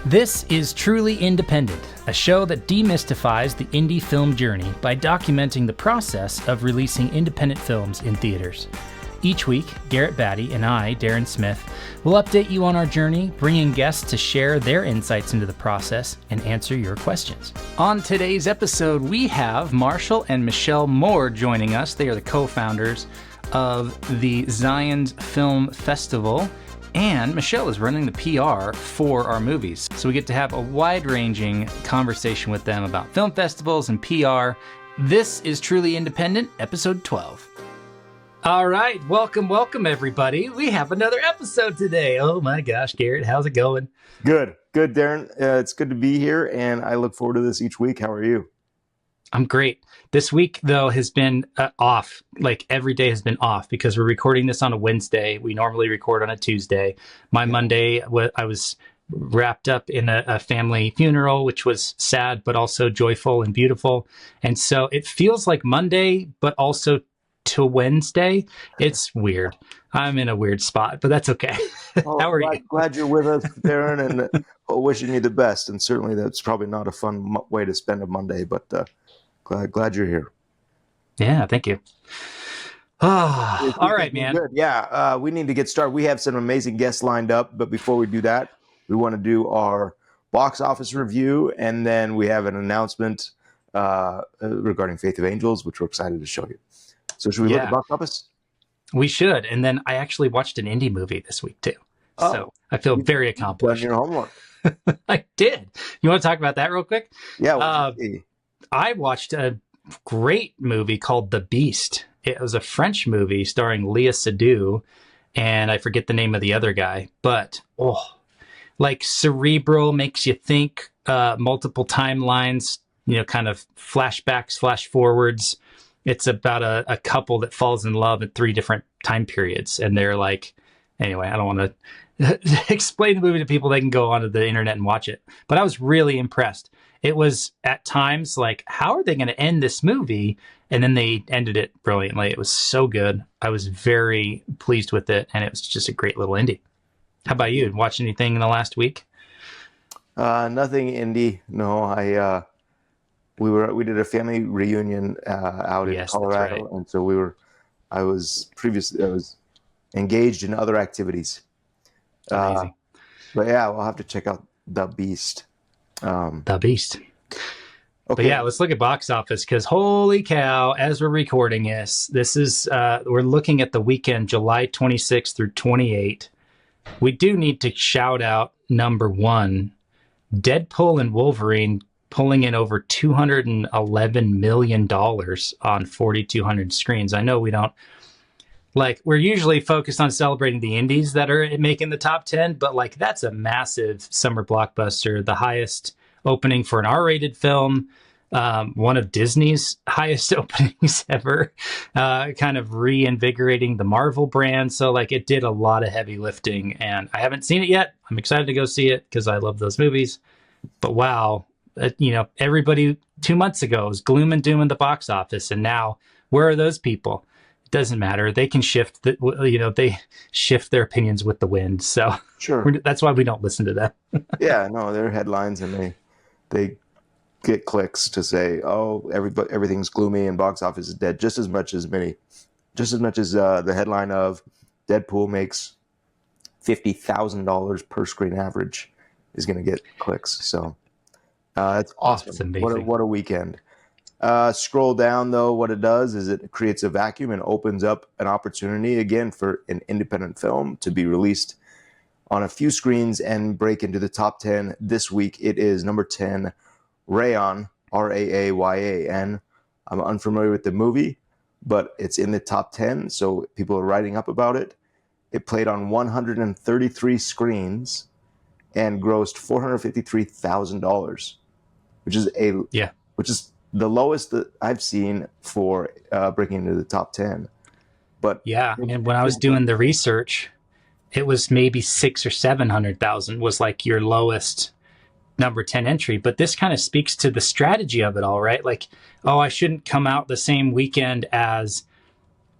This is Truly Independent, a show that demystifies the indie film journey by documenting the process of releasing independent films in theaters. Each week, Garrett Batty and I, Darren Smith, will update you on our journey, bringing guests to share their insights into the process and answer your questions. On today's episode, we have Marshall and Michelle Moore joining us. They are the co-founders of the Zion's Film Festival, and Michelle is running the PR for our movies. So we get to have a wide-ranging conversation with them about film festivals and PR. This is Truly Independent, episode 12. All right, welcome, everybody. We have another episode today. Oh my gosh, Garrett, how's it going? Good, Darren. It's good to be here, and I look forward to this each week. How are you? I'm great. This week, though, has been off. Like, every day has been off because we're recording this on a Wednesday. We normally record on a Tuesday. My Monday, I was wrapped up in a family funeral, which was sad, but also joyful and beautiful. And so it feels like Monday, but also to Wednesday. It's weird. I'm in a weird spot, but that's okay. How are you? Glad you're with us, Darren, and wishing you the best. And certainly that's probably not a fun way to spend a Monday, but glad you're here. Yeah, thank you. Oh, all right, man. Good. Yeah, we need to get started. We have some amazing guests lined up, but before we do that, we want to do our box office review, and then we have an announcement regarding Faith of Angels, which we're excited to show you. So should we look at box office? We should. And then I actually watched an indie movie this week too. So I feel very accomplished. Done your homework. I did. You want to talk about that real quick? Yeah. I watched a great movie called The Beast. It was a French movie starring Léa Seydoux, and I forget the name of the other guy, but like cerebral, makes you think, multiple timelines, kind of flashbacks, flash forwards. It's about a couple that falls in love at 3 different time periods. And they're like, anyway, I don't want to explain the movie to people. They can go onto the internet and watch it. But I was really impressed. It was at times like, how are they going to end this movie? And then they ended it brilliantly. It was so good. I was very pleased with it. And it was just a great little indie. How about you? Watch anything in the last week? Nothing indie. No, we did a family reunion out in Colorado, right. And so I was engaged in other activities. But yeah, we'll have to check out The Beast. The Beast. Okay. But yeah, let's look at box office, because holy cow, as we're recording this is we're looking at the weekend, July 26th through 28. We do need to shout out number 1, Deadpool and Wolverine, pulling in over $211 million on 4,200 screens. I know we don't, we're usually focused on celebrating the indies that are making the top 10, but that's a massive summer blockbuster, the highest opening for an R-rated film, one of Disney's highest openings ever, kind of reinvigorating the Marvel brand. So it did a lot of heavy lifting, and I haven't seen it yet. I'm excited to go see it because I love those movies, but wow. Everybody 2 months ago was gloom and doom in the box office, and now where are those people? It doesn't matter. They can shift. They shift their opinions with the wind. So sure, that's why we don't listen to them. Yeah, no, they're headlines, and they get clicks to say, oh, everything's gloomy and box office is dead. Just as much as the headline of Deadpool makes $50,000 per screen average is going to get clicks. So. It's awesome. What a weekend. Scroll down, though. What it does is it creates a vacuum and opens up an opportunity, again, for an independent film to be released on a few screens and break into the top 10. This week, it is number 10, Rayon, Rayan. I'm unfamiliar with the movie, but it's in the top 10, so people are writing up about it. It played on 133 screens and grossed $453,000. Which is the lowest that I've seen for breaking into the top 10. But yeah, and when I was doing the research, it was maybe 600,000 or 700,000 was your lowest number 10 entry. But this kind of speaks to the strategy of it all, right? I shouldn't come out the same weekend as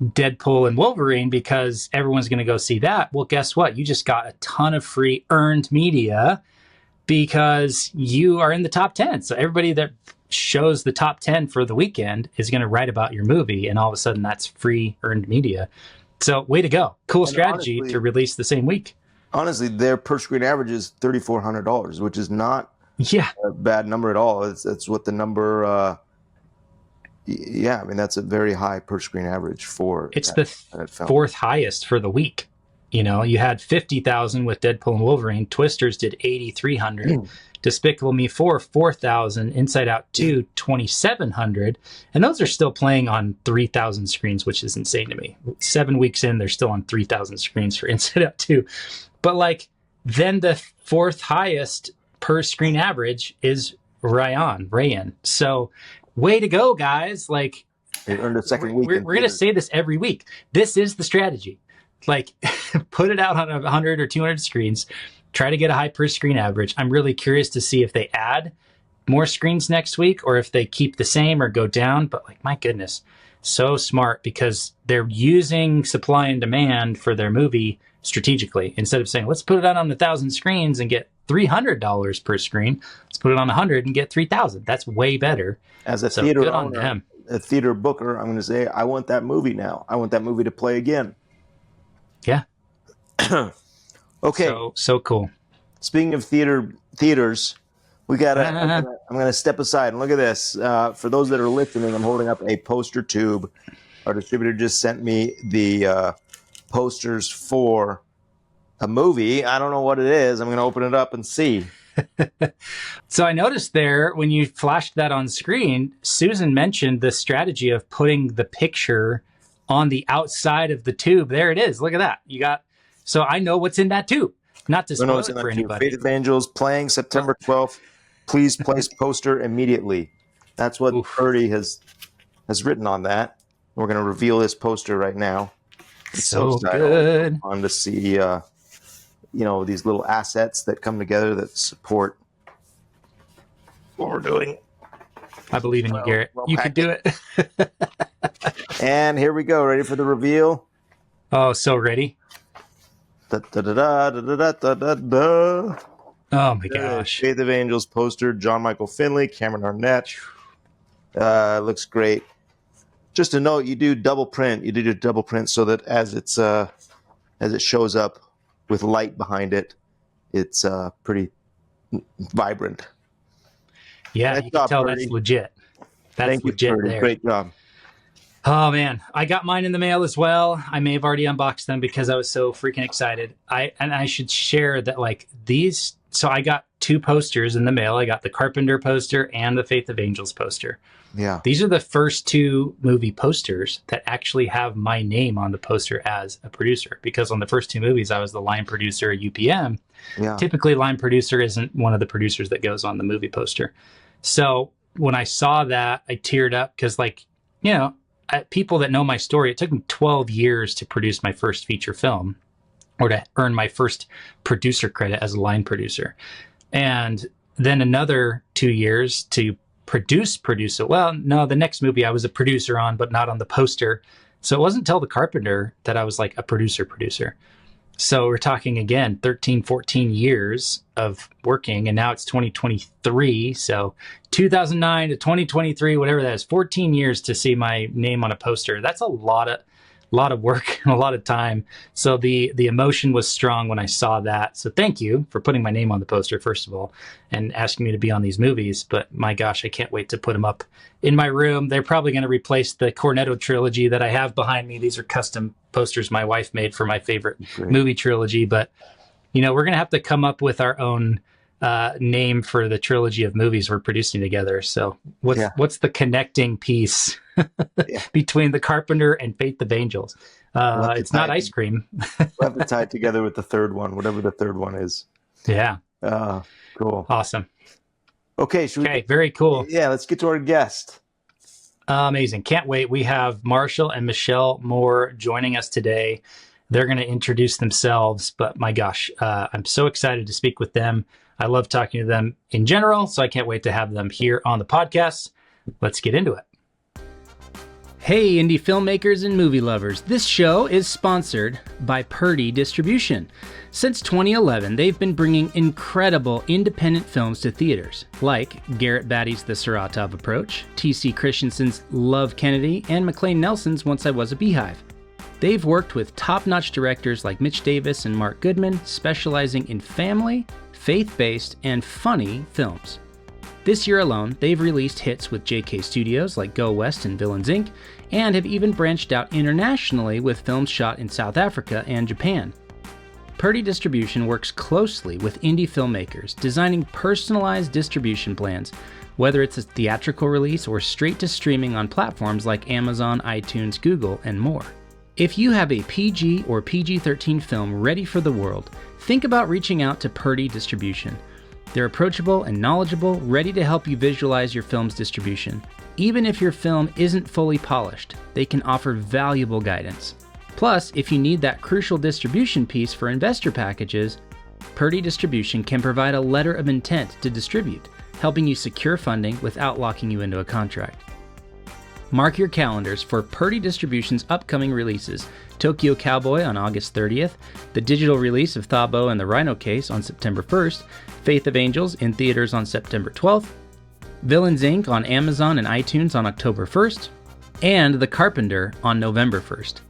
Deadpool and Wolverine because everyone's going to go see that. Well, guess what? You just got a ton of free earned media because you are in the top 10. So everybody that shows the top 10 for the weekend is going to write about your movie, and all of a sudden that's free earned media. So way to go. Cool and strategy, honestly, to release the same week. Honestly, their per screen average is $3,400, which is not a bad number at all. It's what the number, I mean, that's a very high per screen average for it's the fourth highest for the week. You know, you had 50,000 with Deadpool and Wolverine. Twisters did 8,300. Despicable Me 4, 4,000. Inside Out 2, 2,700. And those are still playing on 3,000 screens, which is insane to me. 7 weeks in, they're still on 3,000 screens for Inside Out 2. But like, then the fourth highest per screen average is Rayan. So way to go, guys. Like, they earned a second week. We're going to say this every week. This is the strategy. Like, put it out on 100 or 200 screens. Try to get a high per screen average. I'm really curious to see if they add more screens next week or if they keep the same or go down. But like, my goodness, so smart, because they're using supply and demand for their movie strategically. Instead of saying, let's put it out on 1,000 screens and get $300 per screen, let's put it on 100 and get 3,000. That's way better. As a theater owner, a theater booker, I'm going to say, I want that movie now. I want that movie to play again. Yeah. Okay. So cool. Speaking of theaters, we got I'm going to step aside and look at this. For those that are listening, I'm holding up a poster tube. Our distributor just sent me the posters for a movie. I don't know what it is. I'm going to open it up and see. So I noticed there, when you flashed that on screen, Susan mentioned the strategy of putting the picture on the outside of the tube. There it is. Look at that. So I know what's in that tube. Not to spoil it for anybody. Faith of Angels playing September 12th. Please place poster immediately. That's what Purdy has written on that. We're going to reveal this poster right now. So good. On to see, these little assets that come together that support what we're doing. I believe in you, Garrett. You can do it. And here we go. Ready for the reveal? Oh, so ready. Da, da, da, da, da, da, da, da. Oh my gosh. Faith of Angels poster, John Michael Finley, Cameron Arnett. Looks great. Just a note, you do double print. You did a double print so that as it shows up with light behind it, it's pretty vibrant. Yeah, you can tell that's legit. That's legit there. Great job. Oh man, I got mine in the mail as well. I may have already unboxed them because I was so freaking excited. I should share that, like, these. So I got 2 posters in the mail. I got the Carpenter poster and the Faith of Angels poster. Yeah. These are the first 2 movie posters that actually have my name on the poster as a producer, because on the first 2 movies, I was the line producer at UPM. Yeah. Typically, line producer isn't one of the producers that goes on the movie poster. So when I saw that, I teared up because, like, people that know my story, it took me 12 years to produce my first feature film, or to earn my first producer credit as a line producer. And then another 2 years to produce it. Well, no, the next movie I was a producer on, but not on the poster. So it wasn't until The Carpenter that I was like a producer. So we're talking, again, 13, 14 years of working, and now it's 2023. So 2009 to 2023, whatever that is, 14 years to see my name on a poster. That's a lot of work and a lot of time. So the emotion was strong when I saw that. So thank you for putting my name on the poster, first of all, and asking me to be on these movies. But my gosh, I can't wait to put them up in my room. They're probably going to replace the Cornetto trilogy that I have behind me. These are custom posters my wife made for my favorite movie trilogy. But, we're going to have to come up with our own name for the trilogy of movies we're producing together. So what's the connecting piece between The Carpenter and Faith of Angels? It's not ice cream. We'll have to tie it together with the third one, whatever the third one is. Yeah. Cool. Awesome. Okay. Very cool. Yeah, let's get to our guest. Amazing. Can't wait. We have Marshall and Michelle Moore joining us today. They're going to introduce themselves, but my gosh, I'm so excited to speak with them. I love talking to them in general, so I can't wait to have them here on the podcast. Let's get into it. Hey, indie filmmakers and movie lovers. This show is sponsored by Purdy Distribution. Since 2011, they've been bringing incredible independent films to theaters, like Garrett Batty's The Saratov Approach, T.C. Christensen's Love Kennedy, and McLean Nelson's Once I Was a Beehive. They've worked with top-notch directors like Mitch Davis and Mark Goodman, specializing in family, faith-based, and funny films. This year alone, they've released hits with JK Studios like Go West and Villains Inc., and have even branched out internationally with films shot in South Africa and Japan. Purdy Distribution works closely with indie filmmakers, designing personalized distribution plans, whether it's a theatrical release or straight to streaming on platforms like Amazon, iTunes, Google, and more. If you have a PG or PG-13 film ready for the world, think about reaching out to Purdy Distribution. They're approachable and knowledgeable, ready to help you visualize your film's distribution. Even if your film isn't fully polished, they can offer valuable guidance. Plus, if you need that crucial distribution piece for investor packages, Purdy Distribution can provide a letter of intent to distribute, helping you secure funding without locking you into a contract. Mark your calendars for Purdy Distribution's upcoming releases: Tokyo Cowboy on August 30th, the digital release of Thabo and the Rhino Case on September 1st, Faith of Angels in theaters on September 12th, Villains Inc. on Amazon and iTunes on October 1st, and The Carpenter on November 1st.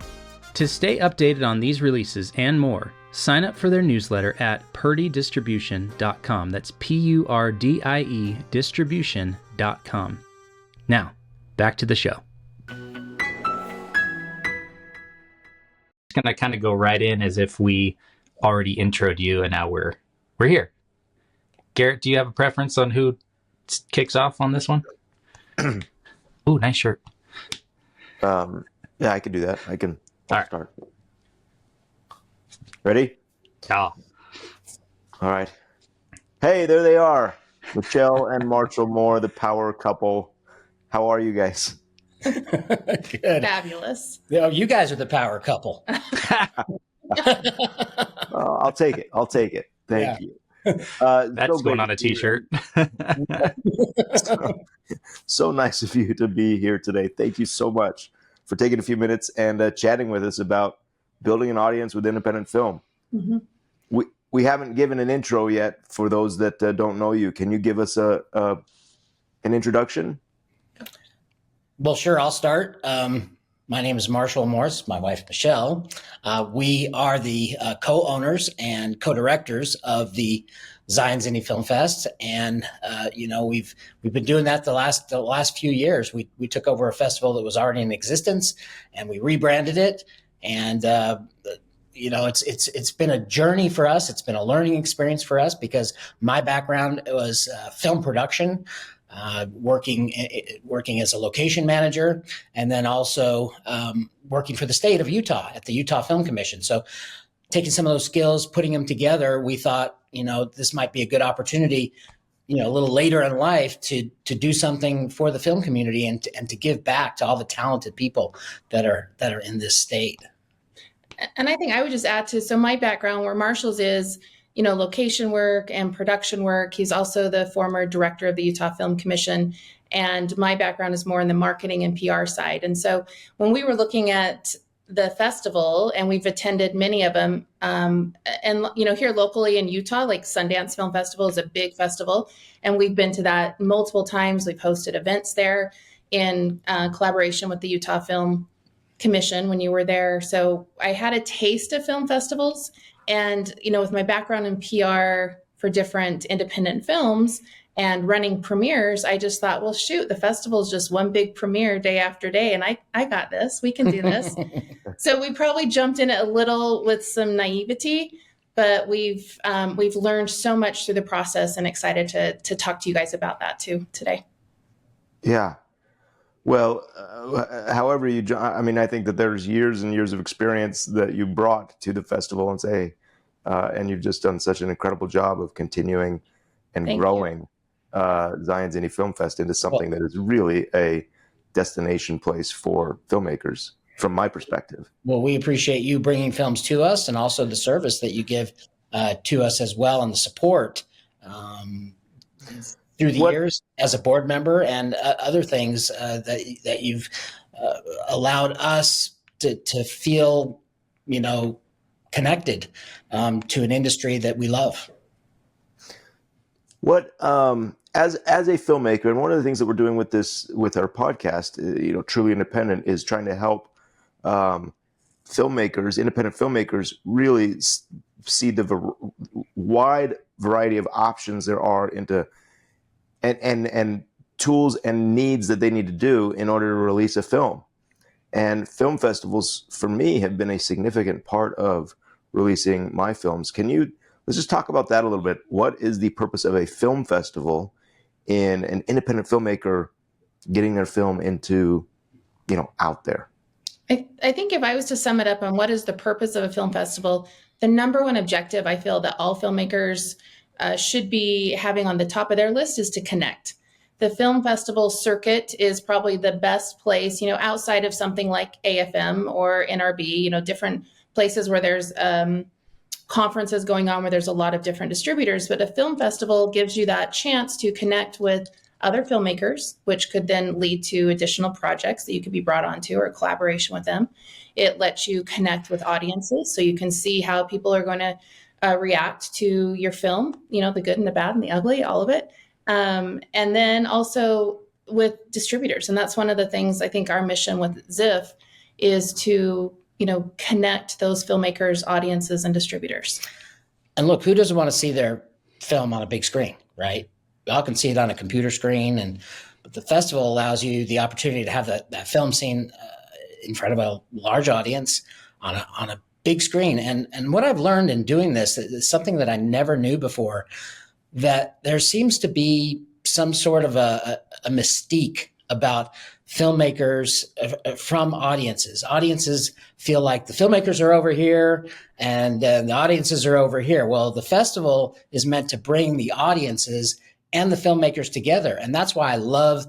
To stay updated on these releases and more, sign up for their newsletter at purdydistribution.com. That's P-U-R-D-I-E distribution.com. Now, back to the show. Just gonna kind of go right in as if we already introed you, and now we're here. Garrett, do you have a preference on who kicks off on this one? Ooh, nice shirt. Yeah, I can do that. I'll right. start. Ready? Yeah. All right. Hey, there they are. Michelle and Marshall Moore, the power couple. How are you guys? Good. Fabulous. You guys are the power couple. I'll take it. Thank you. That's going on a t-shirt. So nice of you to be here today. Thank you so much for taking a few minutes and chatting with us about building an audience with independent film. Mm-hmm. We haven't given an intro yet for those that don't know you. Can you give us an introduction? Well, sure. I'll start. My name is Marshall Morris, my wife, Michelle. We are the co-owners and co-directors of the Zion's Indie Film Fest. And, we've been doing that the last few years. We took over a festival that was already in existence and we rebranded it. And, it's been a journey for us. It's been a learning experience for us because my background was film production. Working as a location manager, and then also working for the state of Utah at the Utah Film Commission. So taking some of those skills, putting them together, we thought, this might be a good opportunity, a little later in life to do something for the film community and to give back to all the talented people that are in this state. And I think I would just add to, so my background where Marshall's is, location work and production work. He's also the former director of the Utah Film Commission. And my background is more in the marketing and PR side. And so when we were looking at the festival, and we've attended many of them, and, here locally in Utah, like Sundance Film Festival is a big festival. And we've been to that multiple times. We've hosted events there in collaboration with the Utah Film Commission when you were there. So I had a taste of film festivals. And, with my background in PR for different independent films and running premieres, I just thought, well, shoot, the festival is just one big premiere day after day. And I got this, we can do this. So we probably jumped in it a little with some naivety, but we've learned so much through the process and excited to talk to you guys about that too today. Yeah. Well, however I think that there's years and years of experience that you brought to the festival and you've just done such an incredible job of continuing and growing Zion's Indie Film Fest into something that is really a destination place for filmmakers, from my perspective. Well, we appreciate you bringing films to us and also the service that you give to us as well, and the support through the years as a board member and other things that you've allowed us to feel, connected to an industry that we love. What as a filmmaker, and one of the things that we're doing with our podcast, Truly Independent, is trying to help filmmakers, independent filmmakers, really see the wide variety of options there are and tools and needs that they need to do in order to release a film. And film festivals, for me, have been a significant part of releasing my films. Let's just talk about that a little bit. What is the purpose of a film festival in an independent filmmaker getting their film into, out there? I think if I was to sum it up on what is the purpose of a film festival, the number one objective I feel that all filmmakers should be having on the top of their list is to connect. The film festival circuit is probably the best place, outside of something like AFM or NRB, different places where there's conferences going on where there's a lot of different distributors. But a film festival gives you that chance to connect with other filmmakers, which could then lead to additional projects that you could be brought onto or a collaboration with them. It lets you connect with audiences so you can see how people are going to react to your film, the good and the bad and the ugly, all of it. And then also with distributors. And that's one of the things I think our mission with ZIF is to, connect those filmmakers, audiences, and distributors. And look, who doesn't want to see their film on a big screen, right? We all can see it on a computer screen, but the festival allows you the opportunity to have that film seen in front of a large audience on a big screen. And what I've learned in doing this is something that I never knew before, that there seems to be some sort of a mystique about filmmakers from audiences. Audiences feel like the filmmakers are over here and the audiences are over here. Well, the festival is meant to bring the audiences and the filmmakers together. And that's why I love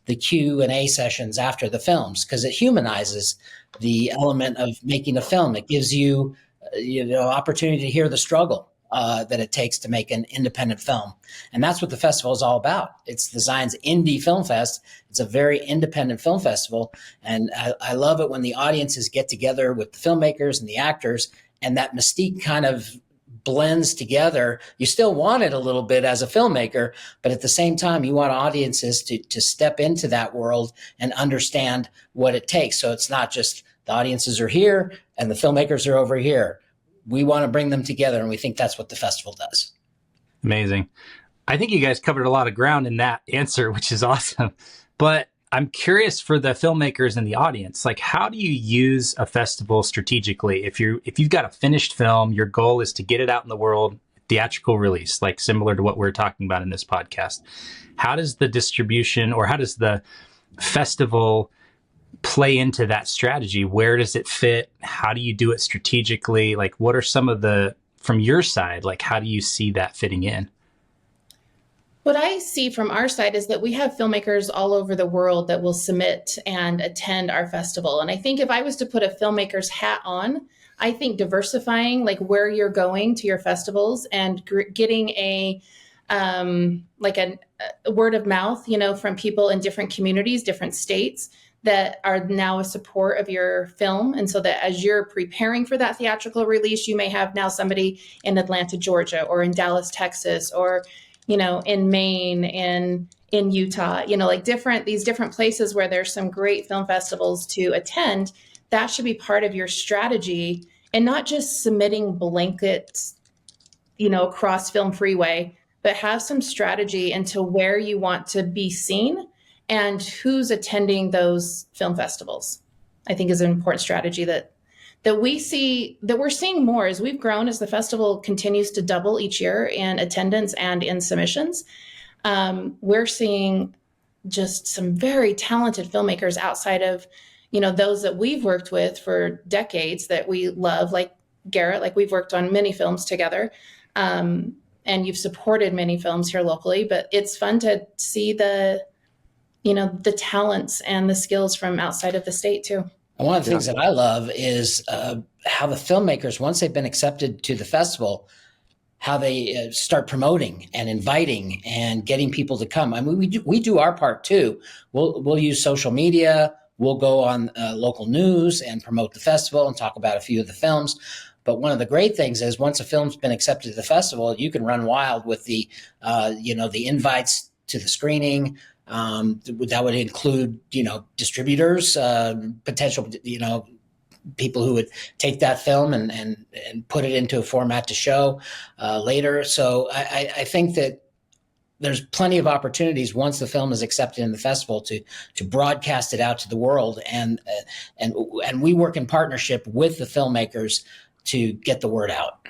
the Q&A sessions after the films, because it humanizes the element of making a film. It gives you, opportunity to hear the struggle that it takes to make an independent film. And that's what the festival is all about. It's the Zion's Indie Film Fest. It's a very independent film festival. And I love it when the audiences get together with the filmmakers and the actors, and that mystique kind of blends together. You still want it a little bit as a filmmaker, but at the same time, you want audiences to step into that world and understand what it takes. So it's not just the audiences are here and the filmmakers are over here. We want to bring them together, and we think that's what the festival does. Amazing. I think you guys covered a lot of ground in that answer, which is awesome. But I'm curious for the filmmakers in the audience, like, how do you use a festival strategically? If you've got a finished film, your goal is to get it out in the world, theatrical release, like similar to what we're talking about in this podcast. How does the distribution, or how does the festival play into that strategy? Where does it fit? How do you do it strategically? Like, what are some of from your side, like, how do you see that fitting in? What I see from our side is that we have filmmakers all over the world that will submit and attend our festival. And I think if I was to put a filmmaker's hat on, I think diversifying, like where you're going to your festivals and getting a word of mouth, from people in different communities, different states that are now a support of your film. And so that as you're preparing for that theatrical release, you may have now somebody in Atlanta, Georgia, or in Dallas, Texas, or in Maine and in Utah, these different places where there's some great film festivals to attend. That should be part of your strategy, and not just submitting blankets, across Film Freeway, but have some strategy into where you want to be seen and who's attending those film festivals. I think is an important strategy that we're seeing more as we've grown, as the festival continues to double each year in attendance and in submissions. We're seeing just some very talented filmmakers outside of, those that we've worked with for decades that we love, like Garrett, like we've worked on many films together. And you've supported many films here locally, but it's fun to see the talents and the skills from outside of the state too. And one of the things that I love is how the filmmakers, once they've been accepted to the festival, how they start promoting and inviting and getting people to come. I mean, we do our part too. We'll use social media. we'll go on local news and promote the festival and talk about a few of the films. But one of the great things is once a film's been accepted to the festival, you can run wild with the invites to the screening. That would include, distributors, potential, people who would take that film and put it into a format to show later. So I think that there's plenty of opportunities once the film is accepted in the festival to broadcast it out to the world, and we work in partnership with the filmmakers to get the word out.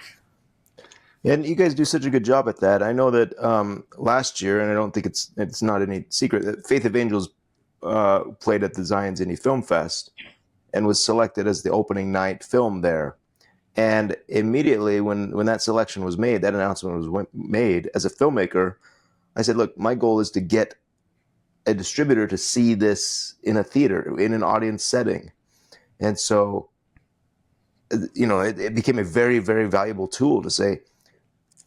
And you guys do such a good job at that. I know that last year, and I don't think it's not any secret, that Faith of Angels played at the Zion's Indie Film Fest and was selected as the opening night film there. And immediately when that selection was made, that announcement was made, as a filmmaker, I said, look, my goal is to get a distributor to see this in a theater, in an audience setting. And so, it became a very, very valuable tool to say,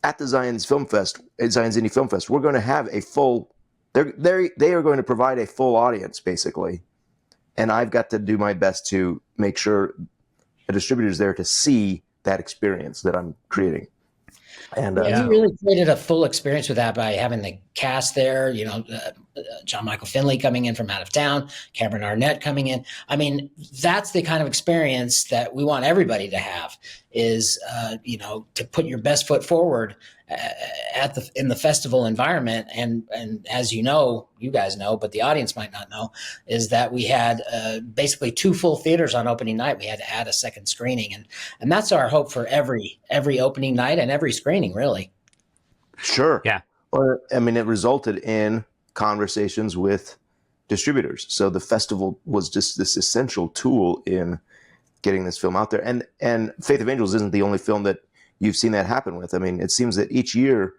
at the Zion's Indie Film Fest, we're going to have a full, they are going to provide a full audience, basically. And I've got to do my best to make sure a distributor is there to see that experience that I'm creating. And we really created a full experience with that by having the cast there, John Michael Finley coming in from out of town, Cameron Arnett coming in. I mean, that's the kind of experience that we want everybody to have, is, to put your best foot forward in the festival environment. And as you guys know, but the audience might not know, is that we had basically 2 full theaters on opening night. We had to add a second screening, and that's our hope for every opening night and every screening, really. Sure. Yeah. Or, it resulted in conversations with distributors. So the festival was just this essential tool in getting this film out there. And Faith of Angels isn't the only film that you've seen that happen with. I mean, it seems that each year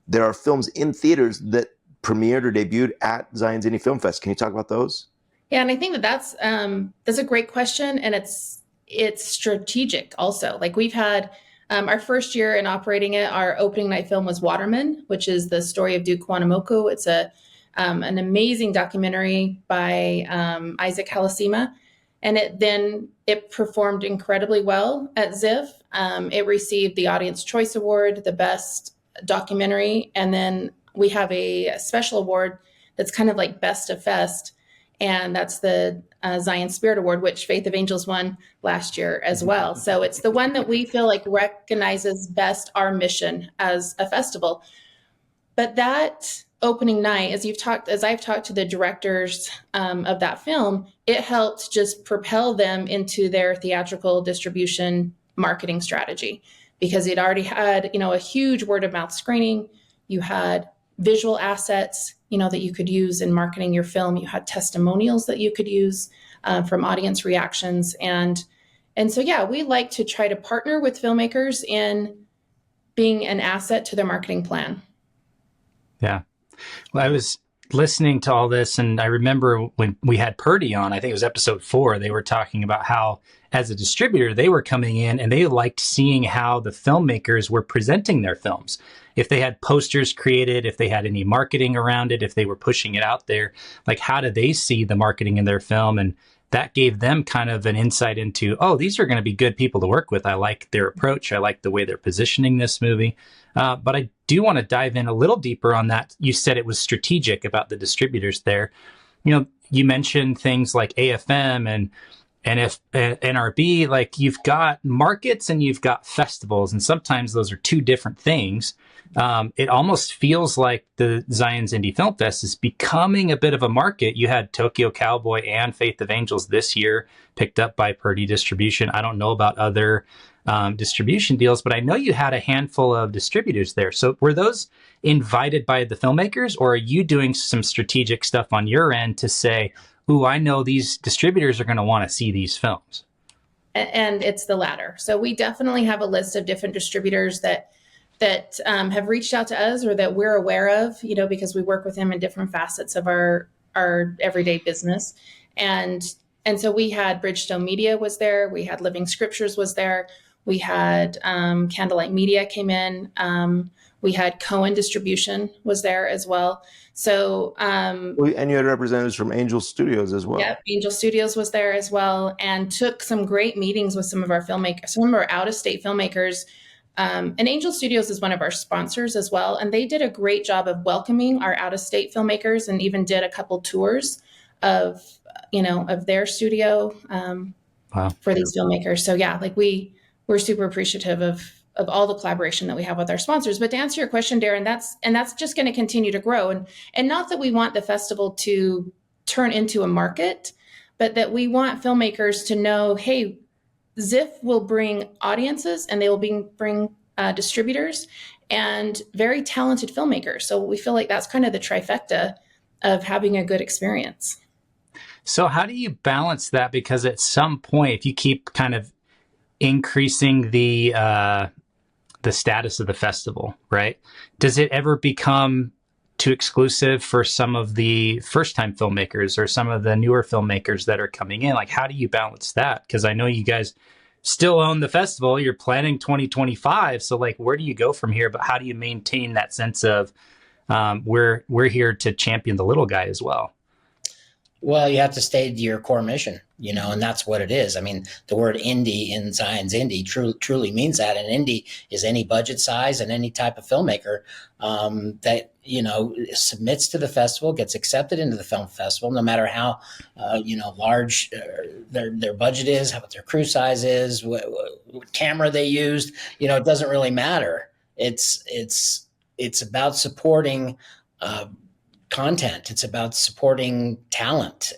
there are films in theaters that premiered or debuted at Zion's Indie Film Fest. Can you talk about those? Yeah, and I think that's a great question, and it's strategic also. Like, we've had our first year in operating it, our opening night film was Waterman, which is the story of Duke Quannamoku. It's an amazing documentary by Isaac Halasima, and it performed incredibly well at ZIFF. It received the Audience Choice Award, the best documentary, and then we have a special award that's kind of like Best of Fest, and that's the Zion Spirit Award, which Faith of Angels won last year as well. So it's the one that we feel like recognizes best our mission as a festival. But that opening night, as I've talked to the directors of that film, it helped just propel them into their theatrical distribution marketing strategy, because it already had, a huge word of mouth screening. You had visual assets, that you could use in marketing your film. You had testimonials that you could use from audience reactions. And so, yeah, we like to try to partner with filmmakers in being an asset to their marketing plan. Yeah. Well, I was listening to all this, and I remember when we had Purdy on, I think it was episode 4, they were talking about how, as a distributor, they were coming in and they liked seeing how the filmmakers were presenting their films. If they had posters created, if they had any marketing around it, if they were pushing it out there, like, how did they see the marketing in their film? And that gave them kind of an insight into, oh, these are going to be good people to work with. I like their approach. I like the way they're positioning this movie. But I do want to dive in a little deeper on that. You said it was strategic about the distributors there. You mentioned things like AFM and NRB. Like, you've got markets and you've got festivals, and sometimes those are two different things. It almost feels like the Zion's Indie Film Fest is becoming a bit of a market. You had Tokyo Cowboy and Faith of Angels this year picked up by Purdy Distribution. I don't know about other distribution deals, but I know you had a handful of distributors there. So were those invited by the filmmakers, or are you doing some strategic stuff on your end to say, ooh, I know these distributors are going to want to see these films? And it's the latter. So we definitely have a list of different distributors that have reached out to us, or that we're aware of, because we work with them in different facets of our everyday business. And so we had Bridgestone Media was there. We had Living Scriptures was there. We had Candlelight Media came in. We had Cohen Distribution was there as well. So, and you had representatives from Angel Studios as well. Yeah, Angel Studios was there as well, and took some great meetings with some of our filmmakers, some of our out-of-state filmmakers. And Angel Studios is one of our sponsors as well, and they did a great job of welcoming our out-of-state filmmakers, and even did a couple tours of their studio for these filmmakers. So yeah, like we're super appreciative of all the collaboration that we have with our sponsors. But to answer your question, Darren, that's just going to continue to grow. And not that we want the festival to turn into a market, but that we want filmmakers to know, hey, ZIFF will bring audiences, and they will bring distributors and very talented filmmakers. So we feel like that's kind of the trifecta of having a good experience. So how do you balance that? Because at some point, if you keep kind of increasing the status of the festival, right? Does it ever become too exclusive for some of the first-time filmmakers or some of the newer filmmakers that are coming in? Like, how do you balance that? Because I know you guys still own the festival. You're planning 2025. So, like, where do you go from here? But how do you maintain that sense of we're here to champion the little guy as well? Well, you have to stay to your core mission, and that's what it is. I mean, the word indie in Zion's indie truly means that. And indie is any budget size and any type of filmmaker that, submits to the festival, gets accepted into the film festival, no matter how, large their budget is, what their crew size is, what camera they used, it doesn't really matter. It's about supporting content. It's about supporting talent.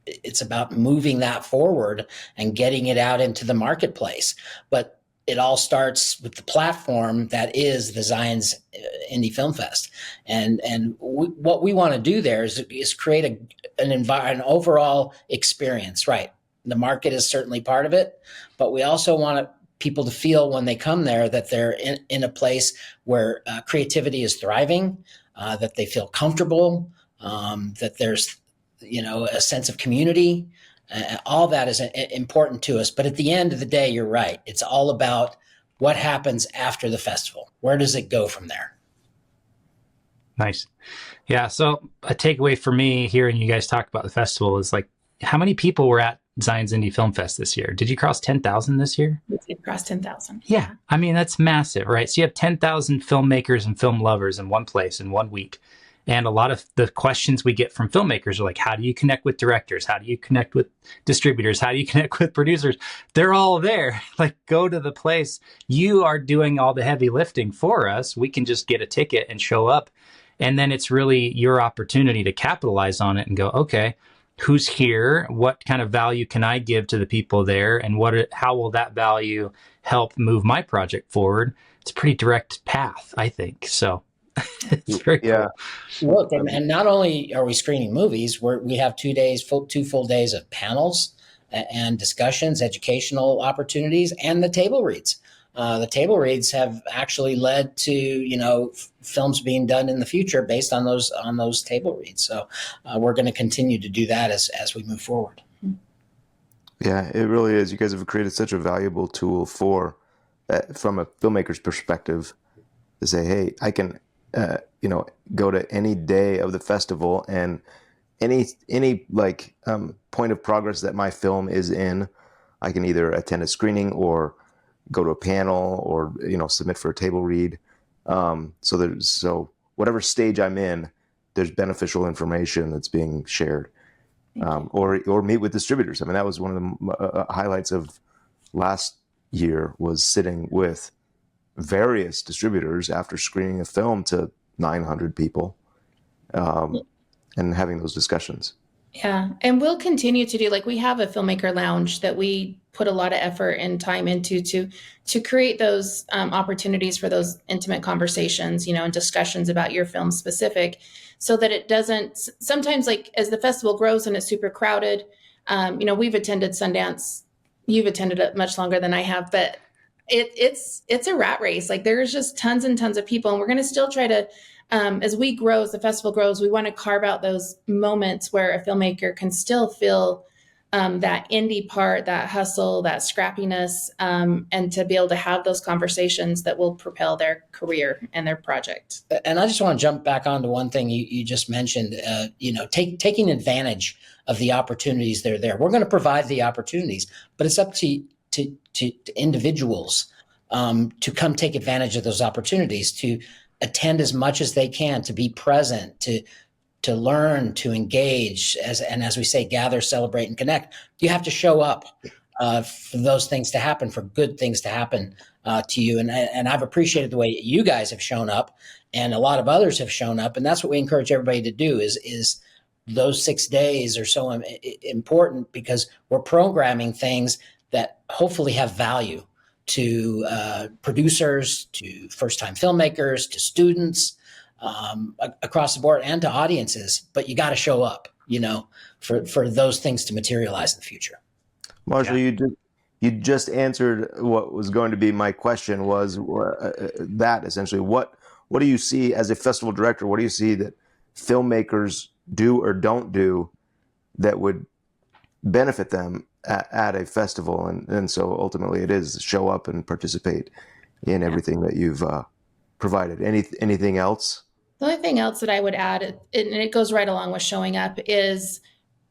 It's about moving that forward and getting it out into the marketplace. But it all starts with the platform that is the Zion's Indie Film Fest. And what we want to do there is create an overall experience, right? The market is certainly part of it, but we also want people to feel when they come there that they're in a place where creativity is thriving, that they feel comfortable, that there's, a sense of community. All that is important to us. But at the end of the day, you're right. It's all about what happens after the festival. Where does it go from there? Nice. Yeah. So a takeaway for me hearing you guys talk about the festival is like, how many people were at Zion's Indie Film Fest this year? Did you cross 10,000 this year? We did cross 10,000. Yeah. I mean, that's massive, right? So you have 10,000 filmmakers and film lovers in one place in 1 week. And a lot of the questions we get from filmmakers are like, how do you connect with directors? How do you connect with distributors? How do you connect with producers? They're all there. Like, go to the place. You are doing all the heavy lifting for us. We can just get a ticket and show up. And then it's really your opportunity to capitalize on it and go, okay, who's here? What kind of value can I give to the people there? And how will that value help move my project forward? It's a pretty direct path, I think. So it's very cool. Look, and not only are we screening movies, we have 2 full days of panels and discussions, educational opportunities, and the table reads. The table reads have actually led to, films being done in the future based on those table reads. So we're going to continue to do that as we move forward. Yeah, it really is. You guys have created such a valuable tool from a filmmaker's perspective to say, hey, I can, go to any day of the festival and any point of progress that my film is in, I can either attend a screening or go to a panel or, submit for a table read. So whatever stage I'm in, there's beneficial information that's being shared, or meet with distributors. I mean, that was one of the highlights of last year, was sitting with various distributors after screening a film to 900 people, and having those discussions. Yeah. And we'll continue to do, we have a filmmaker lounge that we put a lot of effort and time into to create those opportunities for those intimate conversations, and discussions about your film specific, so that it doesn't, sometimes as the festival grows and it's super crowded, we've attended Sundance. You've attended it much longer than I have, but it's a rat race. There's just tons and tons of people, and we're going to still try to, as we grow, as the festival grows, we want to carve out those moments where a filmmaker can still feel that indie part, that hustle, that scrappiness, and to be able to have those conversations that will propel their career and their project. And I just want to jump back onto one thing you just mentioned, taking advantage of the opportunities that are there. We're going to provide the opportunities, but it's up to individuals to come take advantage of those opportunities, to attend as much as they can, to be present, to learn, to engage, as we say, gather, celebrate, and connect. You have to show up for those things to happen, for good things to happen to you. And I've appreciated the way you guys have shown up, and a lot of others have shown up. And that's what we encourage everybody to do is those 6 days are so important, because we're programming things that hopefully have value to producers, to first-time filmmakers, to students, across the board, and to audiences. But you got to show up, for those things to materialize in the future. Marshall, you just answered what was going to be my question, was that essentially what do you see as a festival director? What do you see that filmmakers do or don't do that would benefit them at a festival? And so ultimately it is show up and participate in everything that you've provided. Anything else? The only thing else that I would add, and it goes right along with showing up, is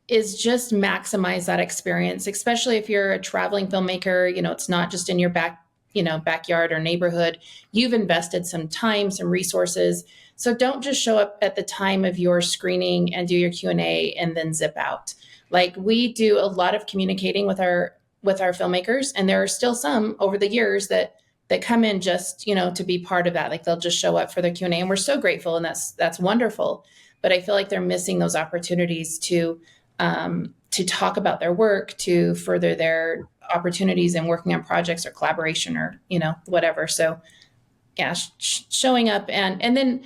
just maximize that experience, especially if you're a traveling filmmaker. It's not just in your backyard or neighborhood. You've invested some time, some resources. So don't just show up at the time of your screening and do your Q&A and then zip out. Like, we do a lot of communicating with our filmmakers, and there are still some over the years that come in just, to be part of that. Like, they'll just show up for their Q&A, and we're so grateful, and that's wonderful. But I feel like they're missing those opportunities to talk about their work, to further their opportunities in working on projects or collaboration or, whatever. So yeah, showing up and then,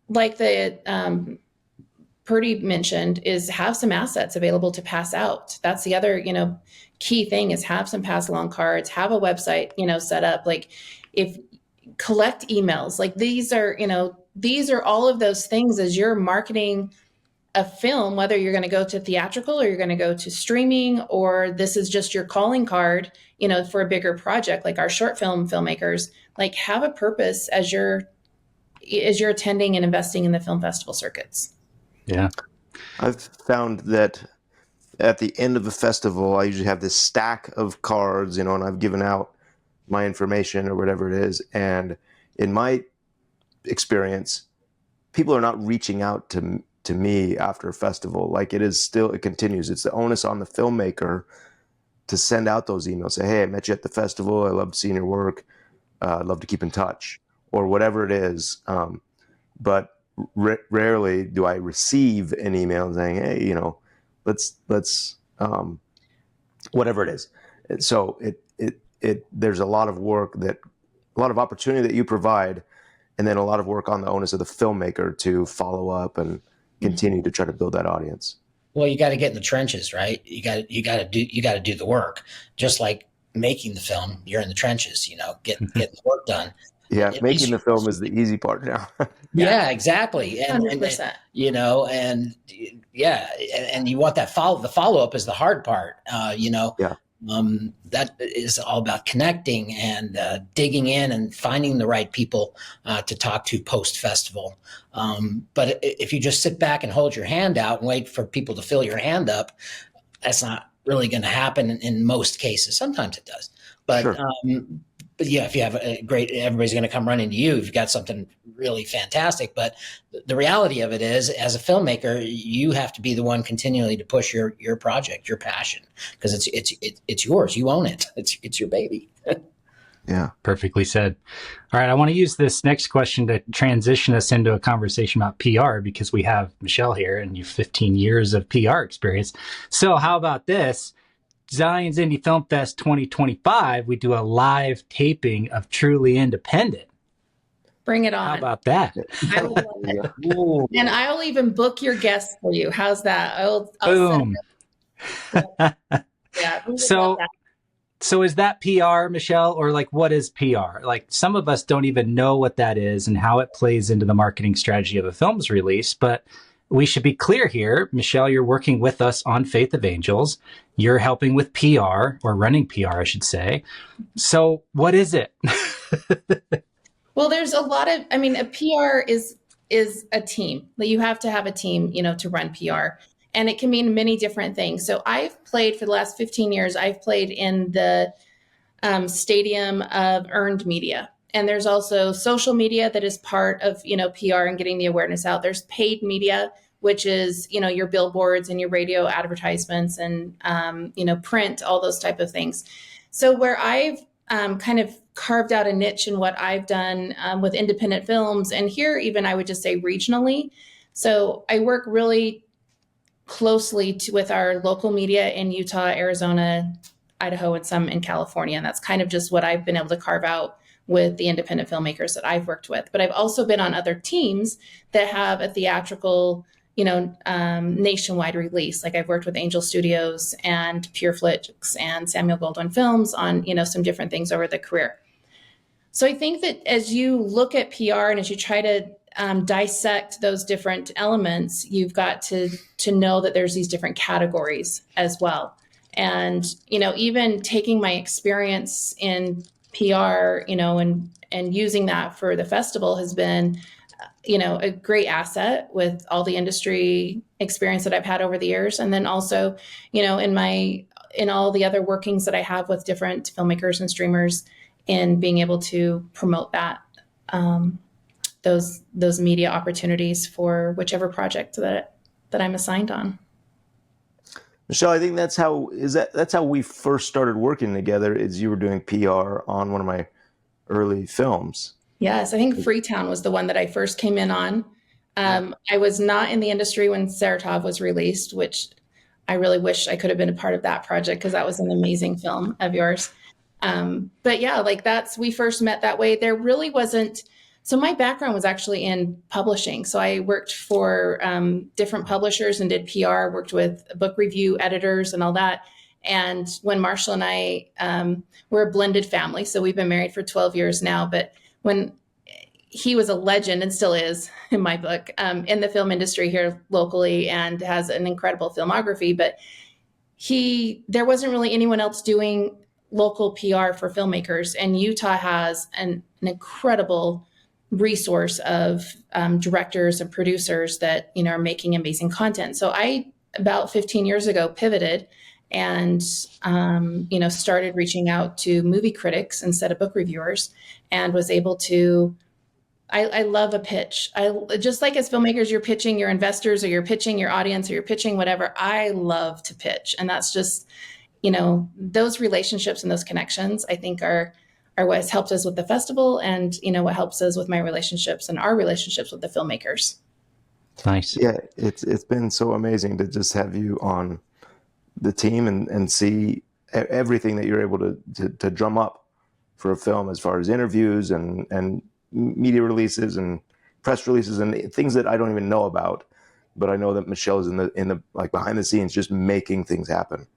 like the Purdy mentioned, is have some assets available to pass out. That's the other, key thing, is have some pass along cards, have a website, set up. Like, if collect emails, like these are all of those things as you're marketing a film, whether you're going to go to theatrical or you're going to go to streaming, or this is just your calling card, for a bigger project, like our short film filmmakers. Like, have a purpose as you're attending and investing in the film festival circuits. Yeah. I've found that at the end of the festival, I usually have this stack of cards, and I've given out my information or whatever it is. And in my experience, people are not reaching out to me after a festival. Like, it continues. It's the onus on the filmmaker to send out those emails. Say, hey, I met you at the festival. I loved seeing your work. I'd love to keep in touch, or whatever it is. But rarely do I receive an email saying, hey, let's whatever it is. So there's a lot of opportunity that you provide, and then a lot of work on the onus of the filmmaker to follow up and continue to try to build that audience. Well, you got to get in the trenches, right? You got to do the work. Just like making the film, you're in the trenches, getting the work done. Yeah, making the film is the easy part now. Yeah, exactly. And 100%. And you want that the follow-up is the hard part. Yeah. That is all about connecting and digging in and finding the right people to talk to post-festival. But if you just sit back and hold your hand out and wait for people to fill your hand up, that's not really going to happen in most cases. Sometimes it does. But sure. But yeah, if you have everybody's going to come running to you if you've got something really fantastic. But the reality of it is, as a filmmaker, you have to be the one continually to push your project, your passion, because it's yours. You own it. It's your baby. Yeah, perfectly said. All right, I want to use this next question to transition us into a conversation about PR, because we have Michelle here and you have 15 years of PR experience. So how about this? Zion's Indie Film Fest 2025, we do a live taping of Truly Independent. Bring it on. How about that? I would love it. And I'll even book your guests for you. How's that? I'll Boom. Yeah. So is that PR, Michelle, or like, what is PR? Like, some of us don't even know what that is and how it plays into the marketing strategy of a film's release, but we should be clear here. Michelle, you're working with us on Faith of Angels. You're helping with PR, or running PR, I should say. So what is it? Well, there's a lot of, I mean, a PR is a team. That you have to have a team, to run PR. And it can mean many different things. So I've played for the last 15 years, I've played in the stadium of earned media. And there's also social media that is part of, PR and getting the awareness out. There's paid media, which is, your billboards and your radio advertisements and, print, all those type of things. So where I've kind of carved out a niche in what I've done with independent films, and here even I would just say regionally. So I work really closely with our local media in Utah, Arizona, Idaho, and some in California. And that's kind of just what I've been able to carve out with the independent filmmakers that I've worked with. But I've also been on other teams that have a theatrical, nationwide release. Like I've worked with Angel Studios and Pure Flix and Samuel Goldwyn Films on, some different things over the career. So I think that as you look at PR and as you try to dissect those different elements, you've got to know that there's these different categories as well. And, even taking my experience in PR, and using that for the festival has been, a great asset with all the industry experience that I've had over the years. And then also, in all the other workings that I have with different filmmakers and streamers in being able to promote that, those media opportunities for whichever project that I'm assigned on. Michelle, I think that's how we first started working together. Is you were doing PR on one of my early films. Yes, I think Freetown was the one that I first came in on. I was not in the industry when Saratov was released, which I really wish I could have been a part of that project because that was an amazing film of yours. But yeah, we first met that way. There really wasn't. So my background was actually in publishing. So I worked for different publishers and did PR, worked with book review editors and all that. And when Marshall and I, we're a blended family. So we've been married for 12 years now. But when he was a legend and still is in my book in the film industry here locally and has an incredible filmography, but there wasn't really anyone else doing local PR for filmmakers. And Utah has an incredible resource of directors and producers that, are making amazing content. So I, about 15 years ago, pivoted and, started reaching out to movie critics instead of book reviewers and was able to, I love a pitch. Just like as filmmakers, you're pitching your investors or you're pitching your audience or you're pitching whatever. I love to pitch. And that's just, those relationships and those connections, I think are what has helped us with the festival and, what helps us with my relationships and our relationships with the filmmakers. Nice. Yeah, it's been so amazing to just have you on the team and see everything that you're able to drum up for a film as far as interviews and media releases and press releases and things that I don't even know about. But I know that Michelle is in the behind the scenes just making things happen.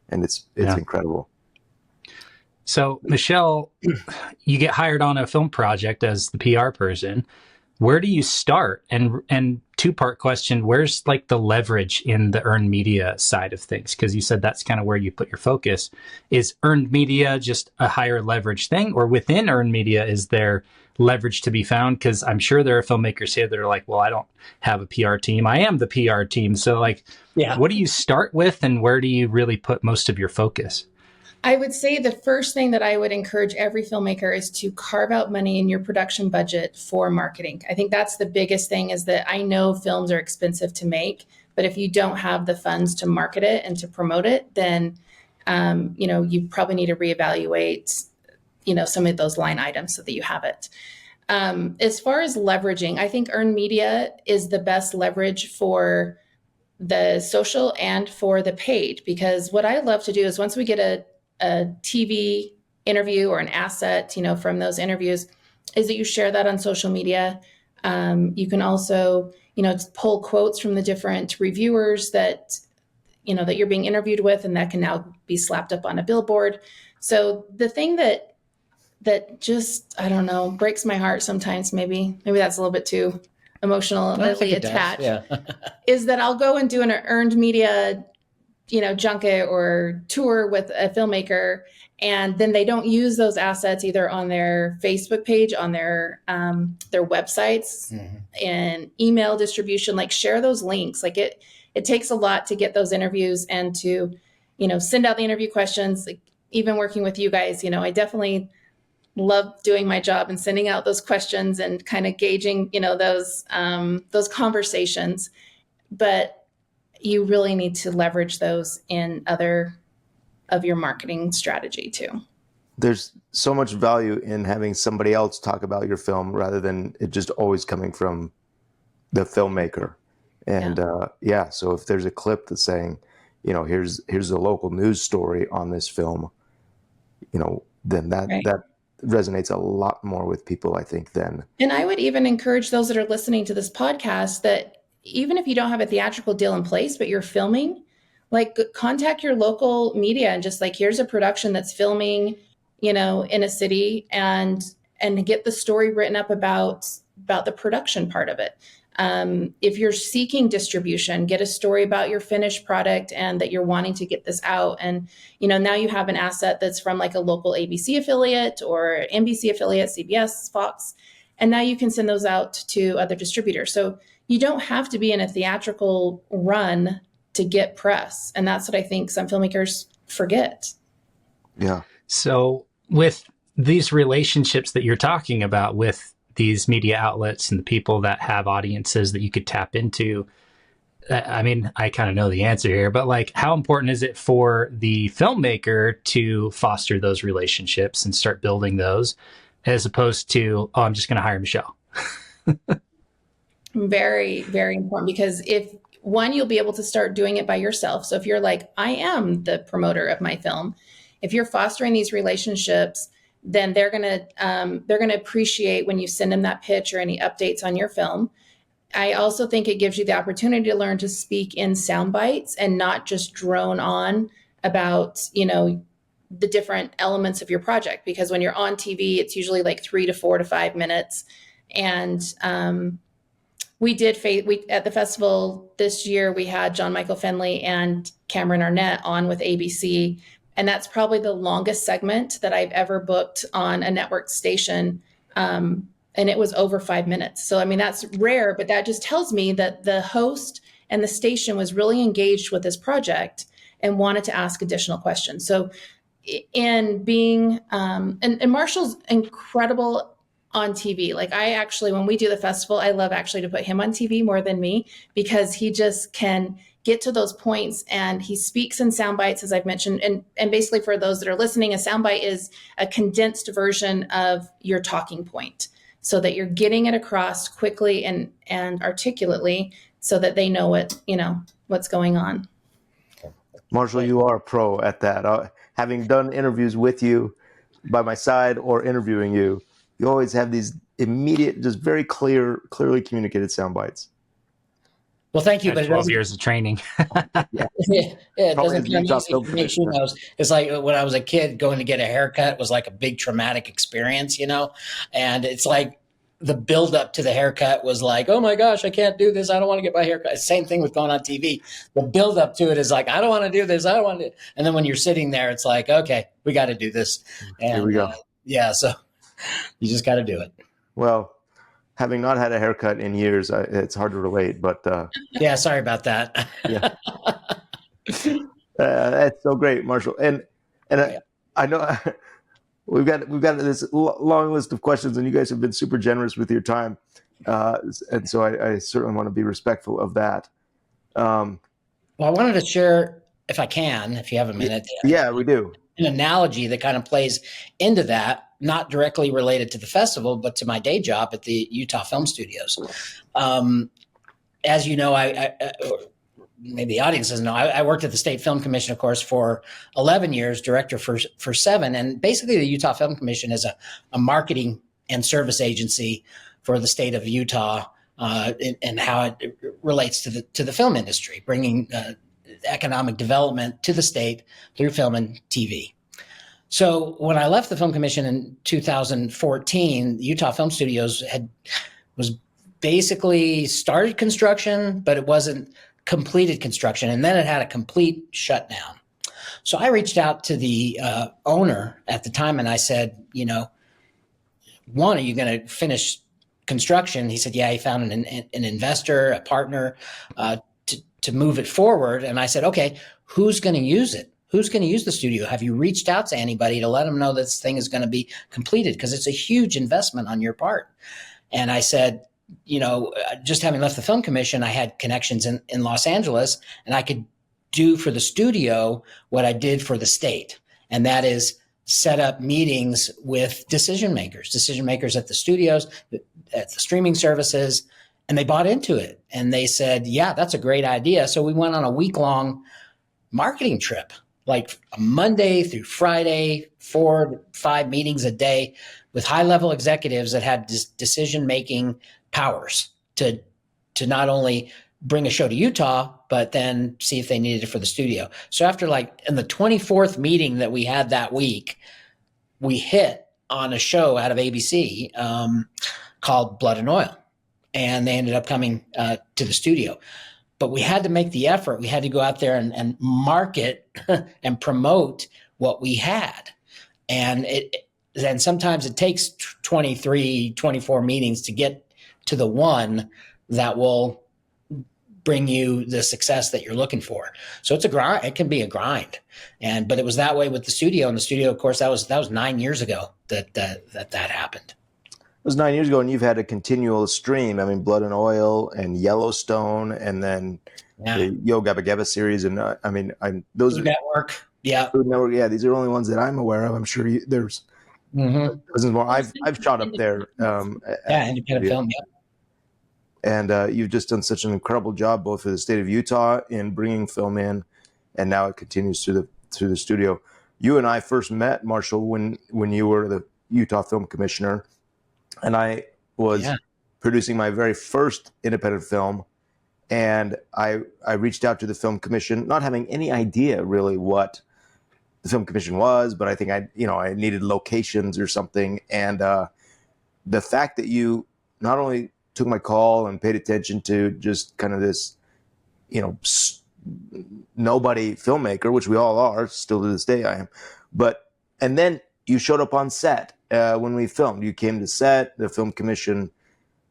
And it's incredible. So, Michelle, you get hired on a film project as the PR person. Where do you start? And two-part question, where's the leverage in the earned media side of things? Because you said that's kind of where you put your focus. Is earned media just a higher leverage thing? Or within earned media, is there leverage to be found? Because I'm sure there are filmmakers here that are like, well, I don't have a PR team. I am the PR team. So what do you start with and where do you really put most of your focus? I would say the first thing that I would encourage every filmmaker is to carve out money in your production budget for marketing. I think that's the biggest thing, is that I know films are expensive to make, but if you don't have the funds to market it and to promote it, then, you probably need to reevaluate, some of those line items so that you have it. As far as leveraging, I think earned media is the best leverage for the social and for the paid, because what I love to do is once we get a TV interview or an asset, from those interviews, is that you share that on social media. You can also, pull quotes from the different reviewers that, that you're being interviewed with, and that can now be slapped up on a billboard. So the thing that just, I don't know, breaks my heart sometimes, maybe that's a little bit too emotionally attached, Yeah. is that I'll go and do an earned media, junket or tour with a filmmaker, and then they don't use those assets either on their Facebook page, on their websites, and email distribution. Like, share those links. Like, it takes a lot to get those interviews and to, send out the interview questions. Like, even working with you guys, I definitely love doing my job and sending out those questions and kind of gauging, those conversations. But you really need to leverage those in other of your marketing strategy too. There's so much value in having somebody else talk about your film rather than it just always coming from the filmmaker. And so if there's a clip that's saying, here's a local news story on this film, then that resonates a lot more with people, I think, then. And I would even encourage those that are listening to this podcast that even if you don't have a theatrical deal in place, but you're filming, like, contact your local media and just like, here's a production that's filming, in a city, and get the story written up about the production part of it. If you're seeking distribution, get a story about your finished product and that you're wanting to get this out. And, now you have an asset that's from like a local ABC affiliate or NBC affiliate, CBS, Fox, and now you can send those out to other distributors. So you don't have to be in a theatrical run to get press. And that's what I think some filmmakers forget. Yeah. So with these relationships that you're talking about with these media outlets and the people that have audiences that you could tap into, I mean, I kind of know the answer here, but like, how important is it for the filmmaker to foster those relationships and start building those, as opposed to, I'm just going to hire Michelle? Very, very important, because if one, you'll be able to start doing it by yourself. So if you're like, I am the promoter of my film, if you're fostering these relationships, then they're gonna appreciate when you send them that pitch or any updates on your film. I also think it gives you the opportunity to learn to speak in sound bites and not just drone on about, the different elements of your project. Because when you're on TV, it's usually like 3 to 4 to 5 minutes. And we at the festival this year, we had John Michael Fenley and Cameron Arnett on with ABC. And that's probably the longest segment that I've ever booked on a network station. And it was over 5 minutes. So, I mean, that's rare, but that just tells me that the host and the station was really engaged with this project and wanted to ask additional questions. So in being, and Marshall's incredible on TV. Like, I actually, when we do the festival, I love actually to put him on TV more than me, because he just can get to those points and he speaks in sound bites, as I've mentioned. And basically, for those that are listening, a sound bite is a condensed version of your talking point, so that you're getting it across quickly and articulately, so that they know what's going on. Marshall, you are a pro at that. Having done interviews with you by my side or interviewing you, you always have these immediate, just very clearly communicated sound bites. Well, thank you. But 12 years of training. Yeah, it doesn't come easy. It's like when I was a kid, going to get a haircut was like a big traumatic experience, and it's like the build up to the haircut was like, oh my gosh, I can't do this. I don't want to get my haircut. Same thing with going on TV. The build up to it is like, I don't want to do this. I don't want to. And then when you're sitting there, it's like, okay, we got to do this. And, here we go. So you just got to do it. Well, having not had a haircut in years, it's hard to relate, but yeah, sorry about that. Yeah, that's so great, Marshall. And I know we've got this long list of questions, and you guys have been super generous with your time, and so I certainly want to be respectful of that. Well, I wanted to share, if I can, if you have a minute. Yeah, we do. An analogy that kind of plays into that, not directly related to the festival, but to my day job at the Utah Film Studios. As you know, maybe the audience doesn't know, I worked at the State Film Commission, of course, for 11 years, director for 7. And basically the Utah Film Commission is a marketing and service agency for the state of Utah, and how it relates to the film industry, bringing economic development to the state through film and TV. So when I left the Film Commission in 2014, Utah Film Studios was basically started construction, but it wasn't completed construction. And then it had a complete shutdown. So I reached out to the owner at the time and I said, one, are you going to finish construction? He said, yeah, he found an investor, a partner to move it forward. And I said, okay, who's going to use it? Who's going to use the studio? Have you reached out to anybody to let them know this thing is going to be completed? Because it's a huge investment on your part. And I said, just having left the Film Commission, I had connections in Los Angeles, and I could do for the studio what I did for the state. And that is set up meetings with decision makers at the studios, at the streaming services, and they bought into it. And they said, yeah, that's a great idea. So we went on a week-long marketing trip, like Monday through Friday, 4 to 5 meetings a day with high-level executives that had decision-making powers to not only bring a show to Utah, but then see if they needed it for the studio. So after in the 24th meeting that we had that week, we hit on a show out of ABC called Blood and Oil. And they ended up coming to the studio. But we had to make the effort. We had to go out there and market and promote what we had. And then sometimes it takes 23, 24 meetings to get to the one that will bring you the success that you're looking for. So it's a grind. It can be a grind. But it was that way with the studio. And the studio, of course, that was 9 years ago that happened. It was 9 years ago, and you've had a continual stream. I mean, Blood and Oil and Yellowstone, and then the Yo Gabba Gabba series. And those Food Network. Yeah. Food Network. Yeah. These are the only ones that I'm aware of. I'm sure there's dozens more. I've shot up there. Independent film. Yeah. And you've just done such an incredible job, both for the state of Utah in bringing film in, and now it continues through the studio. You and I first met, Marshall, when you were the Utah Film Commissioner, and I was producing my very first independent film, and I reached out to the Film Commission, not having any idea really what the Film Commission was, but I think I needed locations or something, and the fact that you not only took my call and paid attention to just kind of this, nobody filmmaker, which we all are, still to this day I am. And then you showed up on set when we filmed. You came to set. The Film Commission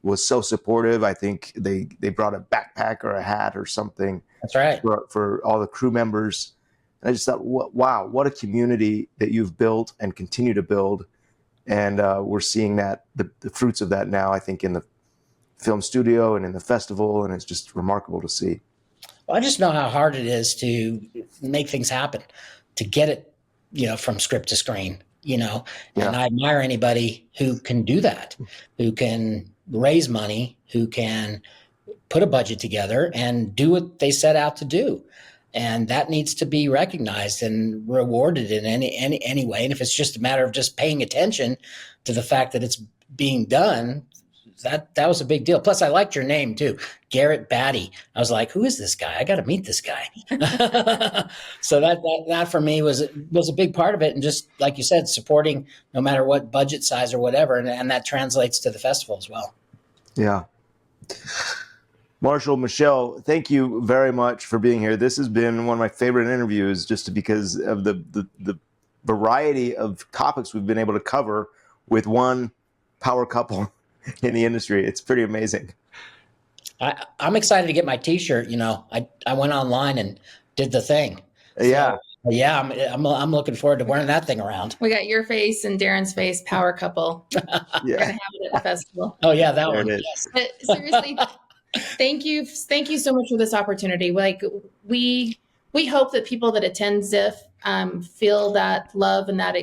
was so supportive. I think they brought a backpack or a hat or something. That's right. For all the crew members. And I just thought, wow, what a community that you've built and continue to build. And we're seeing that the fruits of that now, I think, in the film studio and in the festival, and it's just remarkable to see. Well, I just know how hard it is to make things happen, to get it, from script to screen, and I admire anybody who can do that, who can raise money, who can put a budget together and do what they set out to do. And that needs to be recognized and rewarded in any way. And if it's just a matter of just paying attention to the fact that it's being done, that was a big deal. Plus, I liked your name too, Garrett Batty. I was like, who is this guy? I got to meet this guy. So that for me was a big part of it. And just like you said, supporting no matter what budget size or whatever. And that translates to the festival as well. Yeah. Marshall, Michelle, thank you very much for being here. This has been one of my favorite interviews just because of the variety of topics we've been able to cover with one power couple in the industry. It's pretty amazing. I'm excited to get my T-shirt. I went online and did the thing. Yeah. So, I'm looking forward to wearing that thing around. We got your face and Darren's face, power couple. We're gonna have it at the festival. Oh yeah, that one. Yes. But seriously, thank you so much for this opportunity. We hope that people that attend ZIFF feel that love and that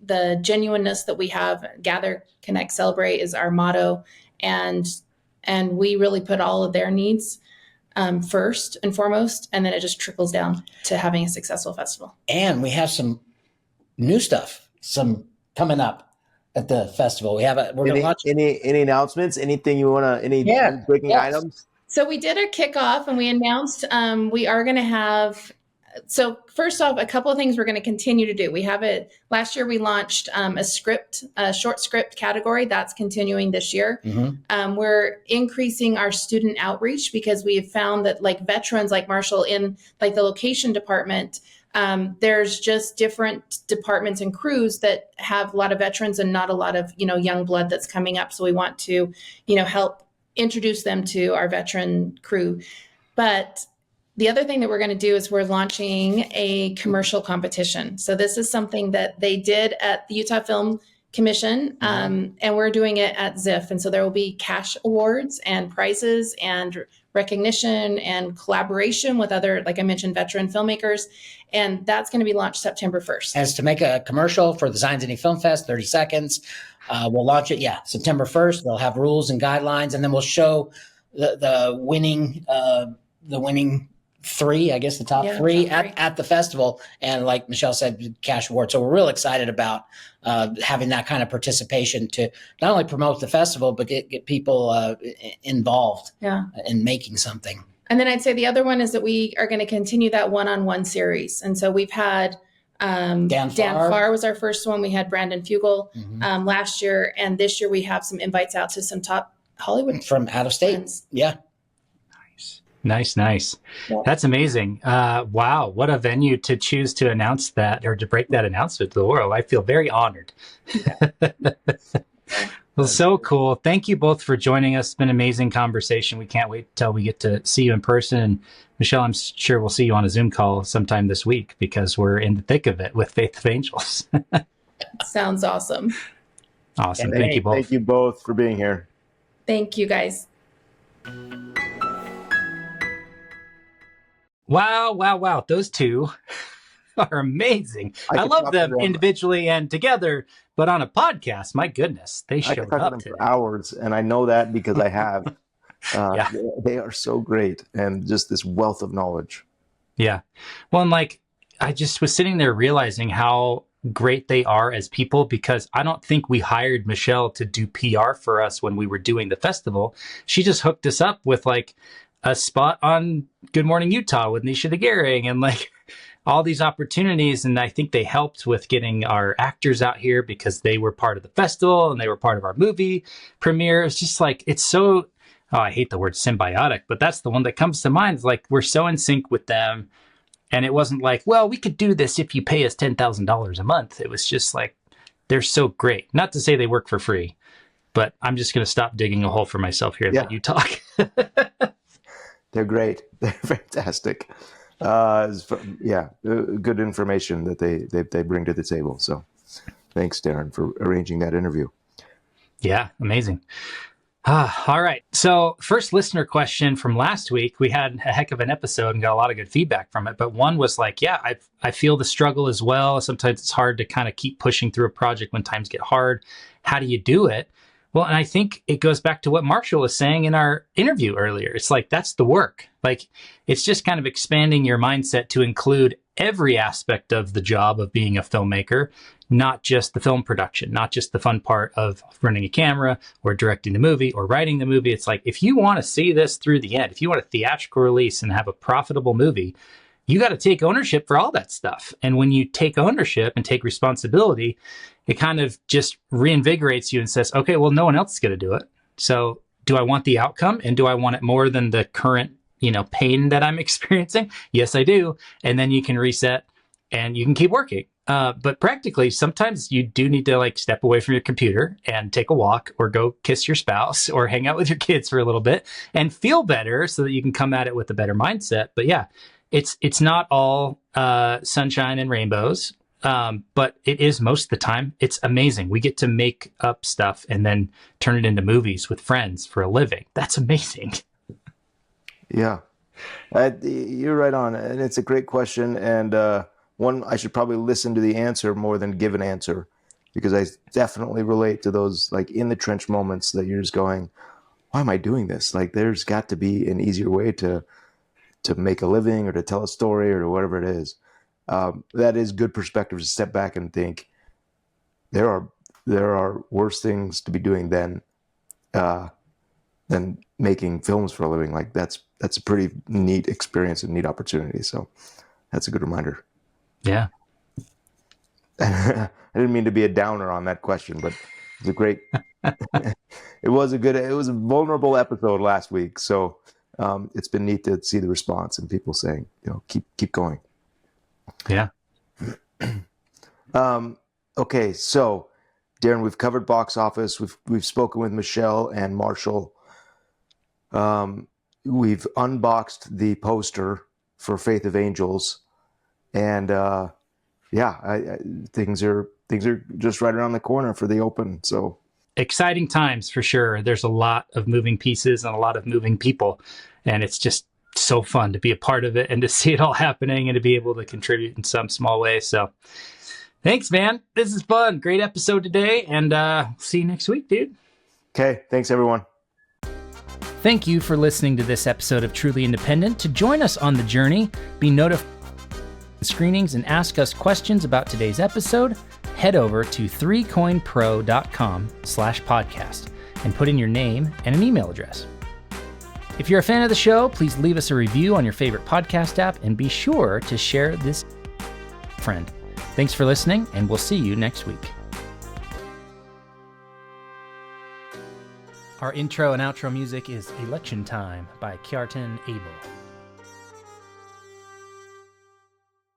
the genuineness that we have. Gather, connect, celebrate is our motto, and we really put all of their needs first and foremost, and then it just trickles down to having a successful festival. And we have some new stuff, coming up at the festival. We're going to launch any announcements, anything you want to breaking items. So we did a kickoff and we announced we are going to have So first off, a couple of things we're going to continue to do. We have it last year. We launched a short script category that's continuing this year. Mm-hmm. We're increasing our student outreach because we have found that like veterans like Marshall in like the location department, there's just different departments and crews that have a lot of veterans and not a lot of, young blood that's coming up. So we want to, help introduce them to our veteran crew. But the other thing that we're going to do is we're launching a commercial competition. So this is something that they did at the Utah Film Commission, and we're doing it at ZIF. And so there will be cash awards and prizes and recognition and collaboration with other, like I mentioned, veteran filmmakers. And that's going to be launched September 1st. As to make a commercial for the Zion City Film Fest, 30 seconds. We'll launch it, September 1st. They'll have rules and guidelines, and then we'll show the winning three, I guess the top three at the festival. And like Michelle said, cash award. So we're real excited about having that kind of participation to not only promote the festival, but get people involved in making something. And then I'd say the other one is that we are going to continue that one-on-one series. And so we've had Dan Farr was our first one. We had Brandon Fugel last year. And this year we have some invites out to some top Hollywood from out of state. Friends. Yeah. Nice. Yeah. That's amazing. Wow. What a venue to choose to announce that or to break that announcement to the world. I feel very honored. Well, so cool. Thank you both for joining us. It's been an amazing conversation. We can't wait till we get to see you in person. And Michelle, I'm sure we'll see you on a Zoom call sometime this week because we're in the thick of it with Faith of Angels. Sounds awesome. Awesome. Thank you both. Thank you both for being here. Thank you, guys. Wow. Those two are amazing. I love them individually and together, but on a podcast, my goodness, they showed up I could talk to them for hours, and I know that because I have. They are so great, and just this wealth of knowledge. Yeah. Well, and I just was sitting there realizing how great they are as people, because I don't think we hired Michelle to do PR for us when we were doing the festival. She just hooked us up with a spot on Good Morning Utah with Nisha DeGaring and all these opportunities. And I think they helped with getting our actors out here because they were part of the festival and they were part of our movie premiere. It's just it's so, I hate the word symbiotic, but that's the one that comes to mind. It's we're so in sync with them. And it wasn't well, we could do this if you pay us $10,000 a month. It was just they're so great. Not to say they work for free, but I'm just going to stop digging a hole for myself here and let you talk. They're great. They're fantastic. Good information that they bring to the table. So thanks, Darren, for arranging that interview. Yeah, amazing. All right. So first listener question from last week, we had a heck of an episode and got a lot of good feedback from it. But one was I feel the struggle as well. Sometimes it's hard to kind of keep pushing through a project when times get hard. How do you do it? Well, and I think it goes back to what Marshall was saying in our interview earlier. It's that's the work. It's just kind of expanding your mindset to include every aspect of the job of being a filmmaker, not just the film production, not just the fun part of running a camera or directing the movie or writing the movie. It's if you want to see this through the end, if you want a theatrical release and have a profitable movie, you got to take ownership for all that stuff. And when you take ownership and take responsibility, it kind of just reinvigorates you and says, okay, well, no one else is going to do it. So do I want the outcome? And do I want it more than the current, pain that I'm experiencing? Yes, I do. And then you can reset and you can keep working. But practically, sometimes you do need to step away from your computer and take a walk or go kiss your spouse or hang out with your kids for a little bit and feel better so that you can come at it with a better mindset. But yeah, it's not all sunshine and rainbows. But it is most of the time. It's amazing. We get to make up stuff and then turn it into movies with friends for a living. That's amazing. Yeah, you're right on. And it's a great question. And one, I should probably listen to the answer more than give an answer, because I definitely relate to those in the trench moments that you're just going, why am I doing this? There's got to be an easier way to make a living or to tell a story or whatever it is. That is good perspective to step back and think there are worse things to be doing than making films for a living. That's a pretty neat experience and neat opportunity. So That's a good reminder. Yeah. I didn't mean to be a downer on that question, but it's a great. It was a vulnerable episode last week, so it's been neat to see the response and people saying, keep going. Yeah. Okay, so Darren, we've covered box office. We've spoken with Michelle and Marshall. We've unboxed the poster for Faith of Angels, and things are just right around the corner for the open. So exciting times for sure. There's a lot of moving pieces and a lot of moving people, and it's just so fun to be a part of it and to see it all happening and to be able to contribute in some small way. So thanks, man. This is fun. Great episode today, and see you next week, dude. Okay, thanks everyone. Thank you for listening to this episode of Truly Independent. To join us on the journey, be notified of screenings, and ask us questions about today's episode, head over to 3coinpro.com/podcast and put in your name and an email address. If you're a fan of the show, please leave us a review on your favorite podcast app and be sure to share this with a friend. Thanks for listening, and we'll see you next week. Our intro and outro music is Election Time by Kjartan Abel.